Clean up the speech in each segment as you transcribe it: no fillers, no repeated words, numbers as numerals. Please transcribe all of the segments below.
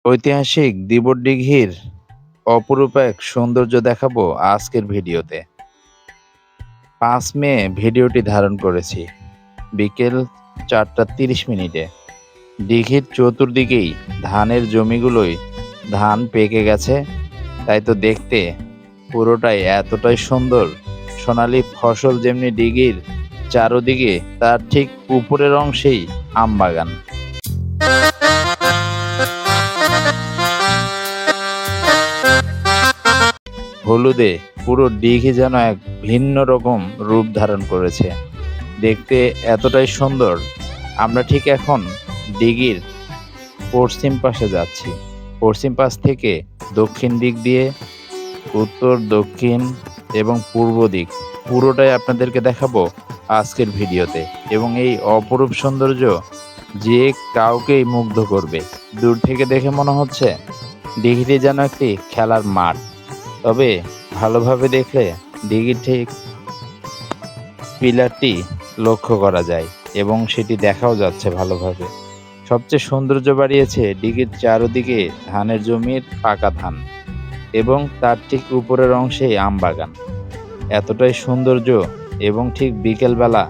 ঐতিহাসিক দিবড়-দিঘির অপরূপ এক সৌন্দর্য দেখাবো আজকের ভিডিওতে। ৫ মে ভিডিওটি ধারণ করেছি বিকেল ৪টা ৩০ মিনিটে। দিঘির চতুর্দিকেই ধানের জমিগুলোয় ধান পেকে গেছে, তাই তো দেখতে পুরোটাই এতটাই সুন্দর। সোনালি ফসল যেমনি দিঘির চারদিকে, তার ঠিক উপরের অংশেই আমবাগান। হলুদে পুরো দিঘি যেন এক ভিন্ন রকম রূপ ধারণ করেছে, দেখতে এতটাই সুন্দর। আমরা ঠিক এখন দিঘির পশ্চিম পাশে যাচ্ছি। পশ্চিম পাশ থেকে দক্ষিণ দিক দিয়ে উত্তর, দক্ষিণ এবং পূর্ব দিক পুরোটাই আপনাদেরকে দেখাবো আজকের ভিডিওতে। এবং এই অপরূপ সৌন্দর্য যে কাউকেই মুগ্ধ করবে। দূর থেকে দেখে মনে হচ্ছে দিঘিটি যেন একটি খেলার মাঠ, তবে ভালোভাবে দেখলে দিঘির ঠিক পিলারটি লক্ষ্য করা যায় এবং সেটি দেখাও যাচ্ছে ভালোভাবে। সবচেয়ে সৌন্দর্য বাড়িয়েছে দিঘির চারদিকে ধানের জমির পাকা ধান এবং তার ঠিক উপরের অংশে আমবাগান। এতটাই সৌন্দর্য এবং ঠিক বিকেলবেলা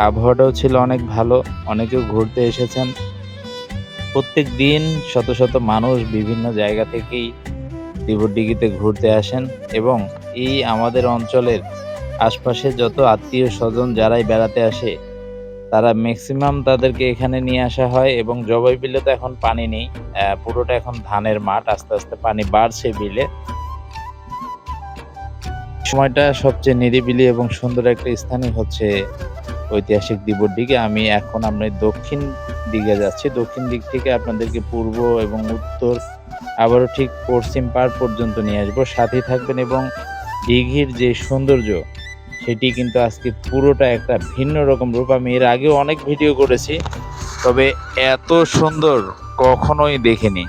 আবহাওয়াটাও ছিল অনেক ভালো। অনেকেও ঘুরতে এসেছেন। প্রত্যেক দিন শত শত মানুষ বিভিন্ন জায়গা থেকেই দিবড়-দিঘিতে ঘুরতে আসেন এবং এই আমাদের অঞ্চলের আশপাশে যত আত্মীয় স্বজন যারাই বেড়াতে আসে, তারা ম্যাক্সিমাম তাদেরকে এখানে নিয়ে আসা হয়। এবং জবাই বিলে তো এখন পানি নেই, পুরোটা এখন ধানের মাঠ। আস্তে আস্তে পানি বাড়ছে বিলে। সময়টা সবচেয়ে নিরিবিলি এবং সুন্দর একটা স্থানই হচ্ছে ঐতিহাসিক দিবড়-দিঘি। আমরা দক্ষিণ দিকে যাচ্ছি। দক্ষিণ দিক থেকে আপনাদেরকে পূর্ব এবং উত্তর, আবারও ঠিক পশ্চিম পাড় পর্যন্ত নিয়ে আসবো। সাথেই থাকবেন এবং দিঘির যে সৌন্দর্য, সেটি কিন্তু আজকে পুরোটা একটা ভিন্ন রকম রূপ। আমি এর আগেও অনেক ভিডিও করেছি, তবে এত সুন্দর কখনোই দেখিনি।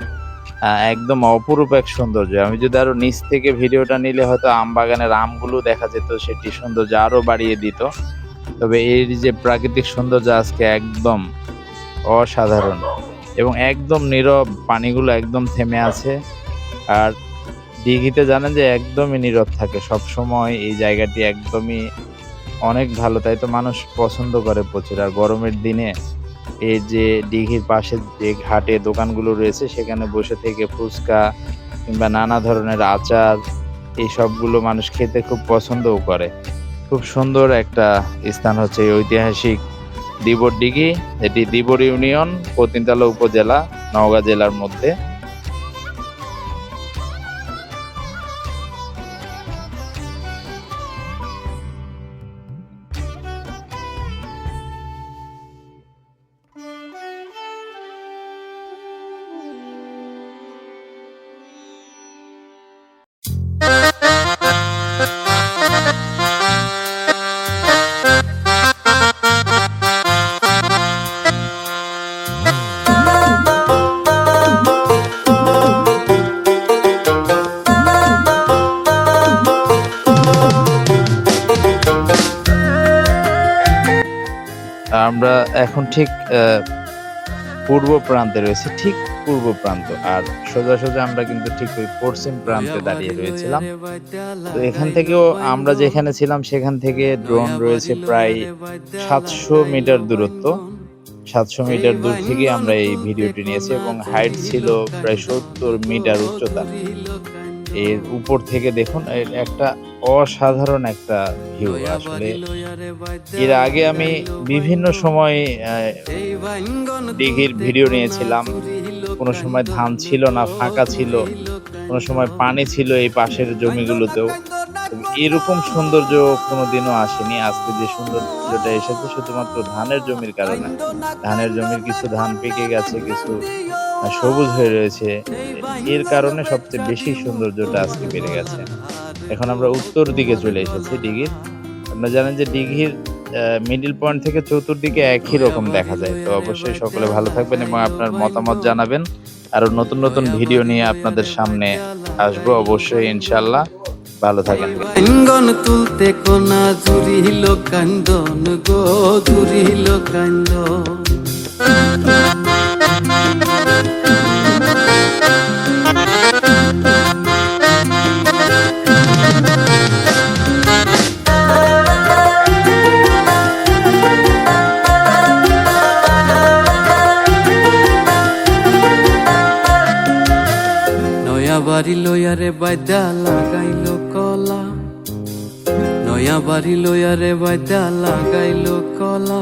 একদম অপরূপ এক সৌন্দর্য। আমি যদি আরো নিচ থেকে ভিডিওটা নিলে হয়তো আমবাগানের আমগুলো দেখা যেত, সেটি সৌন্দর্য আরো বাড়িয়ে দিত। তবে এর যে প্রাকৃতিক সৌন্দর্য আজকে একদম অসাধারণ এবং একদম নীরব। পানিগুলো একদম থেমে আছে। আর দিঘিতে জানেন যে একদমই নীরব থাকে সব সময়। এই জায়গাটি একদমই অনেক ভালো, তাই তো মানুষ পছন্দ করে প্রচুর। আর গরমের দিনে এই যে দিঘির পাশে যে ঘাটে দোকানগুলো রয়েছে, সেখানে বসে থেকে ফুচকা কিংবা নানা ধরনের আচার, এই সবগুলো মানুষ খেতে খুব পছন্দও করে। খুব সুন্দর একটা স্থান হচ্ছে এই ঐতিহাসিক দিবড়-দিঘি। এটি দিবড় ইউনিয়ন, পতিনতলা উপজেলা, নওগাঁ জেলার মধ্যে। আমরা এখন ঠিক পূর্ব প্রান্তে রয়েছে, ঠিক পূর্ব প্রান্ত। আর সোজা সোজা আমরা কিন্তু ঠিক ওই পশ্চিম প্রান্তে দাঁড়িয়ে রয়েছিলাম। তো এখান থেকেও আমরা যেখানে ছিলাম সেখান থেকে ড্রোন রয়েছে প্রায় ৭০০ মিটার দূরত্ব। ৭০০ মিটার দূর থেকে আমরা এই ভিডিওটি নিয়েছি এবং হাইট ছিল প্রায় ৭০ মিটার উচ্চতা। এর উপর থেকে দেখুন, এর একটা অসাধারণ একটা ভিউ। আসলে এর আগে আমি বিভিন্ন সময় দিঘির ভিডিও নিয়েছিলাম। কোনো সময় ধান ছিল না, ফাঁকা ছিল, কোনো সময় পানি ছিল এই পাশের জমিগুলোতেও। এরকম সৌন্দর্য কোনোদিনও আসেনি। আজকে যে সৌন্দর্যটা এসেছে শুধুমাত্র ধানের জমির কারণে। ধানের জমির কিছু ধান পেকে গেছে, কিছু সবুজ হয়ে রয়েছে। এর কারণে সবচেয়ে বেশি সৌন্দর্যটা আজকে বেড়ে গেছে। এখন আমরা উত্তর দিকে চলে এসেছি দিঘির। আপনারা জানেন যে দিঘির মিডল পয়েন্ট থেকে চতুর্দিকে একই রকম দেখা যায়। তো অবশ্যই সকলে ভালো থাকবেন এবং আপনার মতামত জানাবেন। আরো নতুন নতুন ভিডিও নিয়ে আপনাদের সামনে আসবো অবশ্যই, ইনশাল্লাহ। ভালো থাকেন। তুলতে কোনা জুড়িল কান্দন গো, জুড়িল কান্দন। বাড়ি লইয়ারে বাইদা লাগাইলো কলা, নয়া বাড়ি লইয়ারে বাইদা লাগাইলো কলা।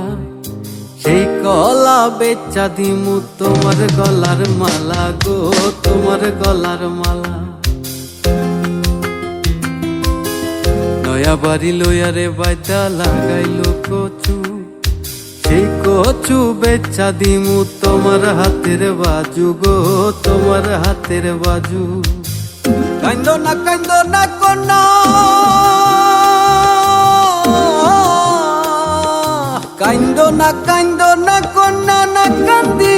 সেই কলা বেচা দিমু তোমার গলার মালা গো, তোমার গলার মালা। নয়া বাড়ি লইয়ারে বাইদা লাগাইলো কচু, সেই কচু বেচা দিমু তোমার হাতের বাজু গো, তোমার হাতের বাজু। কান্দো না কন্যা, কান্দো না কন্যা, না কান্দিও।